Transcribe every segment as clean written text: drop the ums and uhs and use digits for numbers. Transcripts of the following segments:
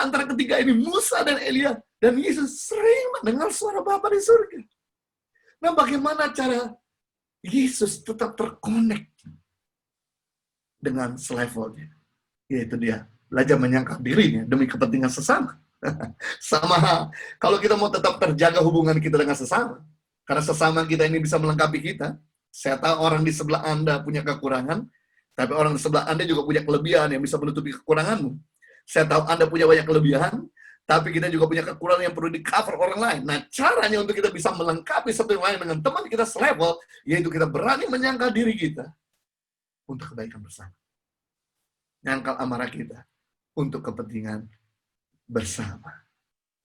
antara ketiga ini, Musa dan Elia, dan Yesus sering mendengar suara Bapa di surga. Nah, bagaimana cara Yesus tetap terkonek dengan selevelnya? Yaitu dia belajar menyangkal dirinya demi kepentingan sesama. Sama, kalau kita mau tetap terjaga hubungan kita dengan sesama, karena sesama kita ini bisa melengkapi kita. Saya tahu orang di sebelah Anda punya kekurangan, tapi orang di sebelah Anda juga punya kelebihan yang bisa menutupi kekuranganmu. Saya tahu Anda punya banyak kelebihan, tapi kita juga punya kekurangan yang perlu di-cover orang lain. Nah, caranya untuk kita bisa melengkapi satu yang lain dengan teman kita selevel, yaitu kita berani menyangkal diri kita untuk kebaikan bersama. Nyangkal amarah kita untuk kepentingan bersama.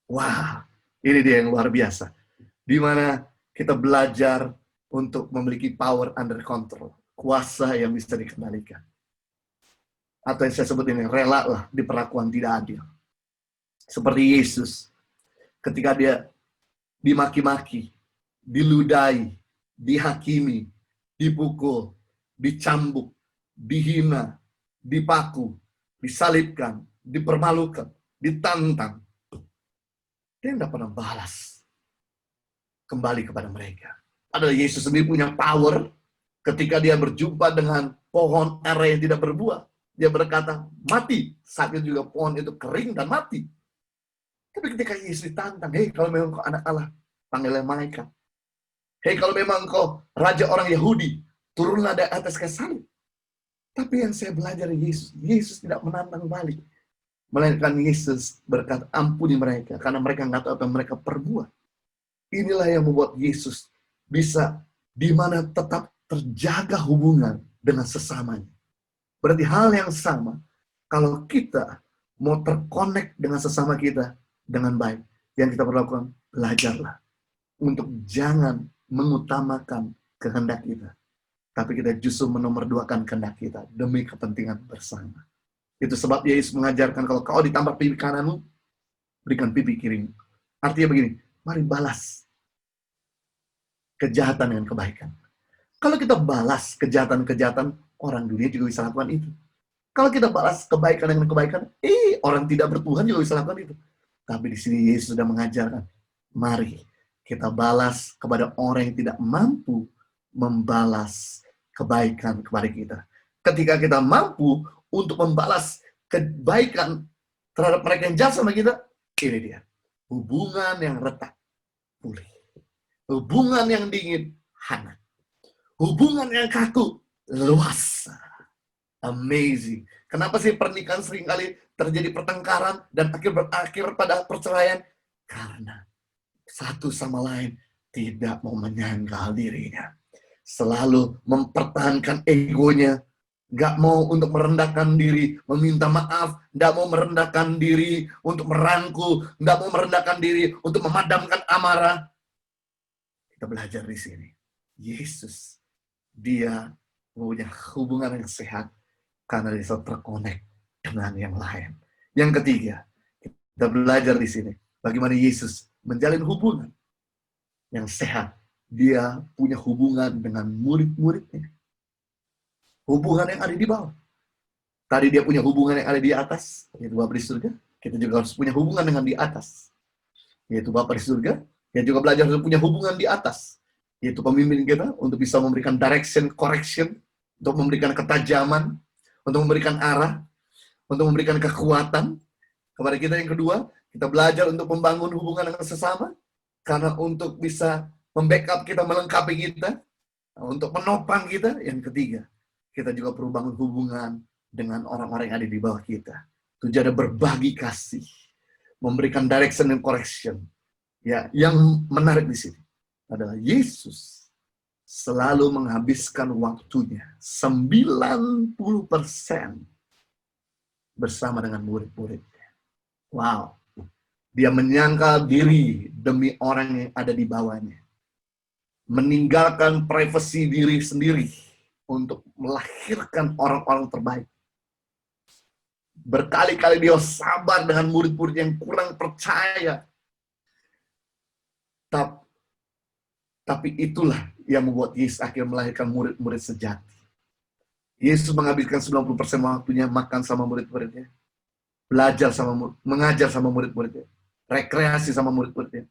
Wah, ini dia yang luar biasa. Di mana kita belajar untuk memiliki power under control. Kuasa yang bisa dikendalikan. Atau yang saya sebut ini, rela lah di perlakuan tidak adil. Seperti Yesus, ketika dia dimaki-maki, diludahi, dihakimi, dipukul, dicambuk, dihina, dipaku, disalibkan, dipermalukan, ditantang. Dia tidak pernah balas kembali kepada mereka. Padahal Yesus sendiri punya power ketika dia berjumpa dengan pohon ara yang tidak berbuah. Dia berkata, mati. Saat itu juga pohon itu kering dan mati. Tapi ketika Yesus ditantang, hei kalau memang kau anak Allah, panggillah malaikat. Hei kalau memang kau raja orang Yahudi, turunlah dari atas kayu salib. Tapi yang saya belajar dari Yesus, Yesus tidak menantang balik. Melainkan Yesus berkata, ampuni mereka, karena mereka nggak tahu apa yang mereka perbuat. Inilah yang membuat Yesus bisa di mana tetap terjaga hubungan dengan sesamanya. Berarti hal yang sama, kalau kita mau terkonek dengan sesama kita dengan baik, yang kita perlu lakukan, belajarlah untuk jangan mengutamakan kehendak kita, tapi kita justru menomorduakan kehendak kita demi kepentingan bersama. Itu sebab Yesus mengajarkan kalau kau ditampar pipi kananmu, berikan pipi kirimu. Artinya begini, mari balas kejahatan dengan kebaikan. Kalau kita balas kejahatan-kejahatan, orang dunia juga bisa lakukan itu. Kalau kita balas kebaikan dengan kebaikan, orang tidak bertuhan juga bisa lakukan itu. Tapi di sini Yesus sudah mengajarkan, mari kita balas kepada orang yang tidak mampu membalas kebaikan kepada kita. Ketika kita mampu untuk membalas kebaikan terhadap mereka yang jahat sama kita, ini dia. Hubungan yang retak, pulih. Hubungan yang dingin, hangat. Hubungan yang kaku, luas. Amazing. Kenapa sih pernikahan seringkali terjadi pertengkaran dan berakhir pada perceraian? Karena satu sama lain tidak mau menyangkal dirinya. Selalu mempertahankan egonya. Gak mau untuk merendahkan diri, meminta maaf. Gak mau merendahkan diri untuk merangkul. Gak mau merendahkan diri untuk memadamkan amarah. Kita belajar di sini. Yesus, dia punya hubungan yang sehat karena dia selalu terkonek dengan yang lain. Yang ketiga, kita belajar di sini bagaimana Yesus menjalin hubungan yang sehat. Dia punya hubungan dengan murid-muridnya. Hubungan yang ada di bawah. Tadi dia punya hubungan yang ada di atas, yaitu Bapa di surga. Kita juga harus punya hubungan dengan di atas, yaitu Bapa di surga. Kita juga belajar untuk punya hubungan di atas, yaitu pemimpin kita, untuk bisa memberikan direction, correction, untuk memberikan ketajaman, untuk memberikan arah, untuk memberikan kekuatan kepada kita. Yang kedua, kita belajar untuk membangun hubungan dengan sesama, karena untuk bisa membackup kita, melengkapi kita, untuk menopang kita. Yang ketiga, kita juga perlu bangun hubungan dengan orang-orang yang ada di bawah kita. Tujuannya berbagi kasih, memberikan direction dan correction. Ya, yang menarik di sini adalah Yesus selalu menghabiskan waktunya 90% bersama dengan murid-muridnya. Wow. Dia menyangkal diri demi orang yang ada di bawahnya. Meninggalkan privasi diri sendiri untuk melahirkan orang-orang terbaik. Berkali-kali dia sabar dengan murid-murid yang kurang percaya. Tapi itulah yang membuat Yesus akhirnya melahirkan murid-murid sejati. Yesus menghabiskan 90% waktunya makan sama murid-muridnya. belajar mengajar sama murid-muridnya, rekreasi sama murid-muridnya,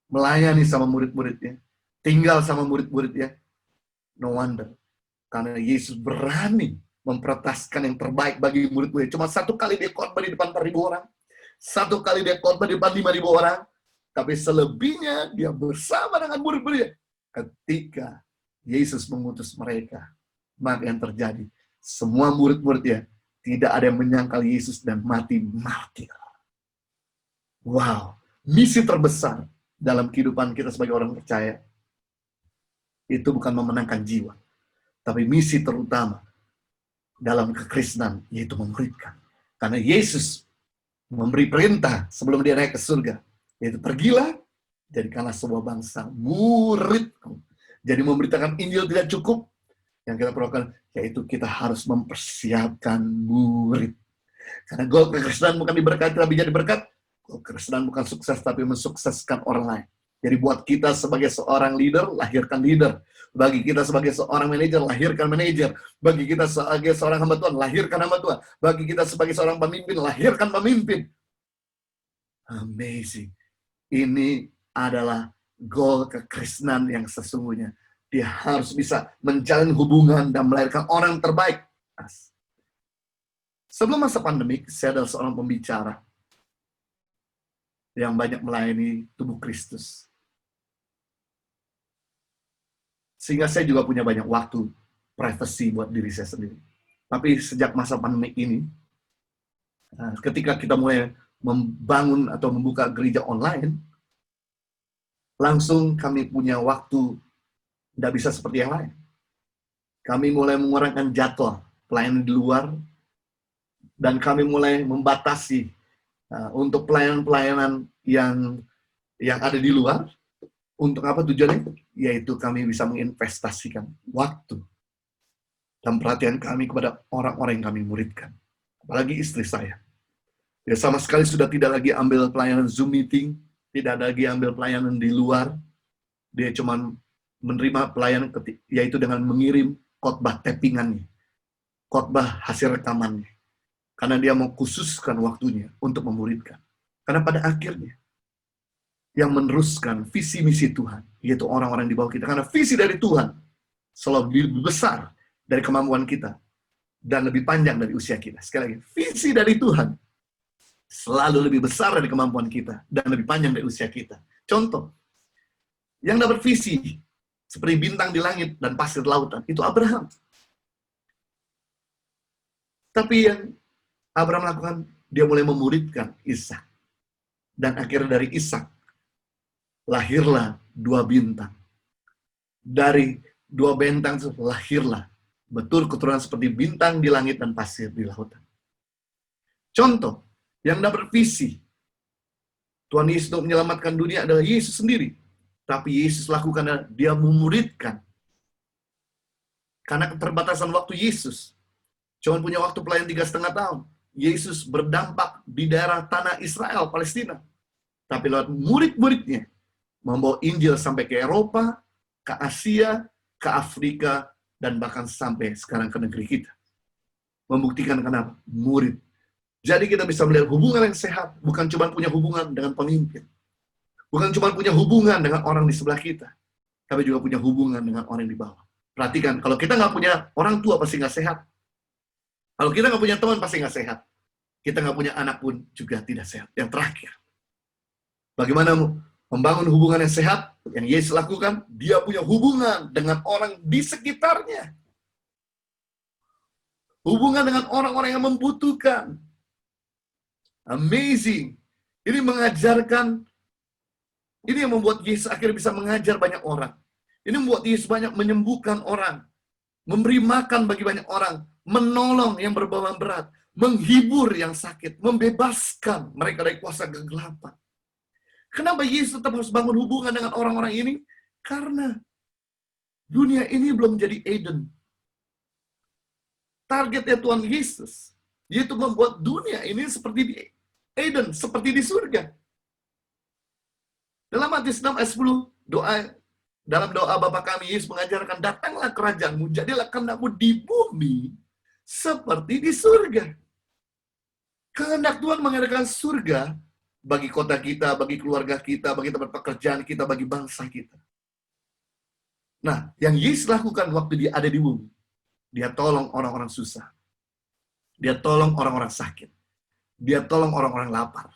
melayani sama murid-muridnya, tinggal sama murid-muridnya. No wonder. Karena Yesus berani mempertaskan yang terbaik bagi murid-murid. Cuma satu kali dia khotbah di depan 4.000 orang. Satu kali dia khotbah di depan 5.000 orang. Tapi selebihnya dia bersama dengan murid-muridnya. Ketika Yesus mengutus mereka, maka yang terjadi, semua murid-muridnya tidak ada yang menyangkal Yesus dan mati martir. Wow, misi terbesar dalam kehidupan kita sebagai orang percaya itu bukan memenangkan jiwa, tapi misi terutama dalam kekristenan yaitu memuridkan. Karena Yesus memberi perintah sebelum dia naik ke surga, yaitu pergilah, jadikanlah sebuah bangsa muridku. Jadi memberitakan Injil tidak cukup. Yang kita perlukan yaitu kita harus mempersiapkan murid. Karena goal kekristenan bukan diberkati tapi jadi berkat. Goal kekristenan bukan sukses tapi mensukseskan orang lain. Jadi buat kita sebagai seorang leader, lahirkan leader. Bagi kita sebagai seorang manajer, lahirkan manajer. Bagi kita sebagai seorang hamba Tuhan, lahirkan hamba Tuhan. Bagi kita sebagai seorang pemimpin, lahirkan pemimpin. Amazing. Ini adalah goal kekristenan yang sesungguhnya. Dia harus bisa menjalin hubungan dan melahirkan orang terbaik. Sebelum masa pandemik, saya adalah seorang pembicara yang banyak melayani tubuh Kristus. Sehingga saya juga punya banyak waktu privasi buat diri saya sendiri. Tapi sejak masa pandemik ini, ketika kita mulai membangun atau membuka gereja online, langsung kami punya waktu tidak bisa seperti yang lain. Kami mulai mengurangkan jadwal pelayanan di luar, dan kami mulai membatasi untuk pelayanan-pelayanan yang ada di luar. Untuk apa tujuannya? Yaitu kami bisa menginvestasikan waktu dan perhatian kami kepada orang-orang yang kami muridkan. Apalagi istri saya. Dia sama sekali sudah tidak lagi ambil pelayanan Zoom meeting, tidak lagi ambil pelayanan di luar. Dia cuma menerima pelayanan yaitu dengan mengirim khotbah tappingannya, khotbah hasil rekamannya. Karena dia mau khususkan waktunya untuk memuridkan. Karena pada akhirnya, yang meneruskan visi misi Tuhan, yaitu orang-orang di bawah kita. Karena visi dari Tuhan selalu lebih besar dari kemampuan kita, dan lebih panjang dari usia kita. Sekali lagi, visi dari Tuhan selalu lebih besar dari kemampuan kita, dan lebih panjang dari usia kita. Contoh, yang dapat visi, seperti bintang di langit dan pasir lautan, itu Abraham. Tapi yang Abraham lakukan, dia mulai memuridkan Ishak. Dan akhirnya dari Ishak, lahirlah 2 bintang. Dari 2 bintang lahirlah betul keturunan seperti bintang di langit dan pasir di lautan. Contoh, yang dapat visi Tuhan Yesus untuk menyelamatkan dunia adalah Yesus sendiri. Tapi Yesus lakukan adalah dia memuridkan. Karena keterbatasan waktu Yesus, cuma punya waktu pelayanan 3,5 tahun. Yesus berdampak di daerah tanah Israel, Palestina. Tapi lewat murid-muridnya, membawa Injil sampai ke Eropa, ke Asia, ke Afrika, dan bahkan sampai sekarang ke negeri kita. Membuktikan kenapa? Murid. Jadi kita bisa melihat hubungan yang sehat, bukan cuma punya hubungan dengan pemimpin. Bukan cuma punya hubungan dengan orang di sebelah kita, tapi juga punya hubungan dengan orang di bawah. Perhatikan, kalau kita nggak punya orang tua, pasti nggak sehat. Kalau kita nggak punya teman, pasti nggak sehat. Kita nggak punya anak pun juga tidak sehat. Yang terakhir, bagaimana membangun hubungan yang sehat? Yang Yesus lakukan, dia punya hubungan dengan orang di sekitarnya. Hubungan dengan orang-orang yang membutuhkan. Amazing. Ini mengajarkan, ini yang membuat Yesus akhirnya bisa mengajar banyak orang. Ini membuat Yesus banyak menyembuhkan orang, memberi makan bagi banyak orang, menolong yang berbeban berat, menghibur yang sakit, membebaskan mereka dari kuasa kegelapan. Kenapa Yesus tetap harus bangun hubungan dengan orang-orang ini? Karena dunia ini belum jadi Eden. Targetnya Tuhan Yesus, yaitu membuat dunia ini seperti di Eden, seperti di surga. Dalam Matius 6 ayat 10, dalam doa Bapa kami, Yesus mengajarkan, datanglah kerajaanmu, jadilah kehendakmu di bumi seperti di surga. Kehendak Tuhan mengadakan surga bagi kota kita, bagi keluarga kita, bagi tempat pekerjaan kita, bagi bangsa kita. Nah, yang Yesus lakukan waktu dia ada di bumi, dia tolong orang-orang susah. Dia tolong orang-orang sakit. Dia tolong orang-orang lapar.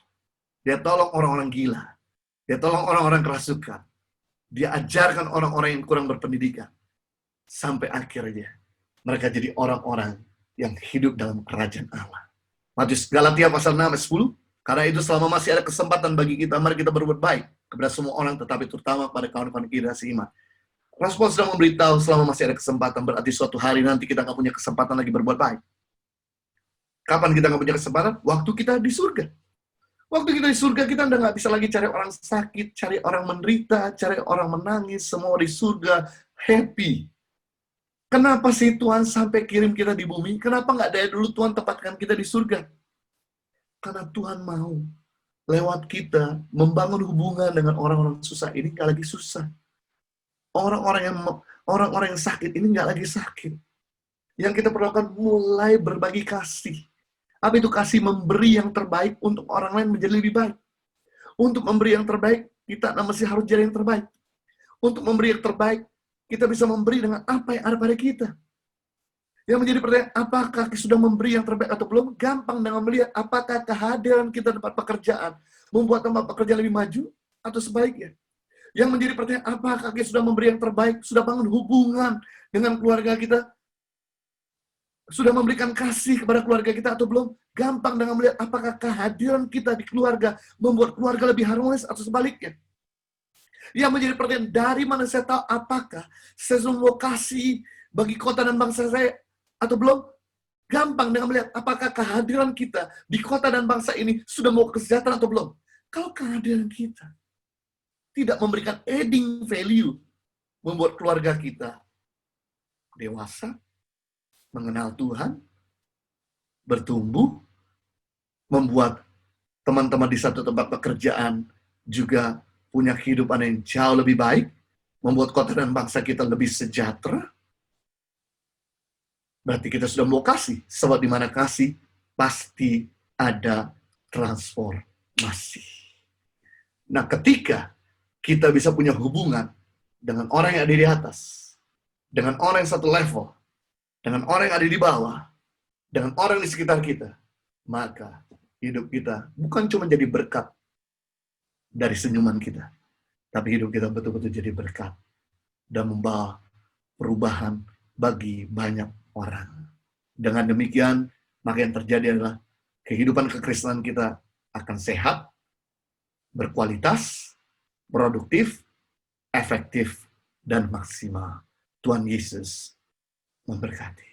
Dia tolong orang-orang gila. Dia tolong orang-orang kerasukan. Dia ajarkan orang-orang yang kurang berpendidikan. Sampai akhirnya mereka jadi orang-orang yang hidup dalam kerajaan Allah. Matius Galatia pasal 6 ayat 10. Karena itu selama masih ada kesempatan bagi kita, mari kita berbuat baik kepada semua orang, tetapi terutama pada kawan-kawan kita seiman. Rasul sedang memberitahu selama masih ada kesempatan, berarti suatu hari nanti kita nggak punya kesempatan lagi berbuat baik. Kapan kita nggak punya kesempatan? Waktu kita di surga. Waktu kita di surga, kita udah nggak bisa lagi cari orang sakit, cari orang menderita, cari orang menangis, semua di surga happy. Kenapa sih Tuhan sampai kirim kita di bumi? Kenapa nggak dari dulu Tuhan tempatkan kita di surga? Karena Tuhan mau lewat kita membangun hubungan dengan orang-orang susah ini nggak lagi susah. Orang-orang yang sakit ini nggak lagi sakit. Yang kita perlukan mulai berbagi kasih. Apa itu kasih? Memberi yang terbaik untuk orang lain menjadi lebih baik. Untuk memberi yang terbaik, kita mesti harus jadi yang terbaik. Untuk memberi yang terbaik, kita bisa memberi dengan apa yang ada pada kita. Yang menjadi pertanyaan, apakah kita sudah memberi yang terbaik atau belum? Gampang dengan melihat apakah kehadiran kita di tempat pekerjaan membuat tempat pekerjaan lebih maju atau sebaliknya. Yang menjadi pertanyaan, apakah kita sudah memberi yang terbaik, sudah bangun hubungan dengan keluarga kita, sudah memberikan kasih kepada keluarga kita atau belum? Gampang dengan melihat apakah kehadiran kita di keluarga membuat keluarga lebih harmonis atau sebaliknya. Yang menjadi pertanyaan, dari mana saya tahu apakah saya mau kasih bagi kota dan bangsa saya atau belum? Gampang dengan melihat apakah kehadiran kita di kota dan bangsa ini sudah mau kesejahteraan atau belum. Kalau kehadiran kita tidak memberikan adding value, membuat keluarga kita dewasa, mengenal Tuhan, bertumbuh, membuat teman-teman di satu tempat pekerjaan juga punya kehidupan yang jauh lebih baik, membuat kota dan bangsa kita lebih sejahtera, berarti kita sudah mau kasih. Sebab di mana kasih, pasti ada transformasi. Nah, ketika kita bisa punya hubungan dengan orang yang ada di atas, dengan orang yang satu level, dengan orang yang ada di bawah, dengan orang di sekitar kita, maka hidup kita bukan cuma jadi berkat dari senyuman kita, tapi hidup kita betul-betul jadi berkat dan membawa perubahan bagi banyak orang. Dengan demikian, maka yang terjadi adalah kehidupan kekristenan kita akan sehat, berkualitas, produktif, efektif, dan maksimal. Tuhan Yesus memberkati.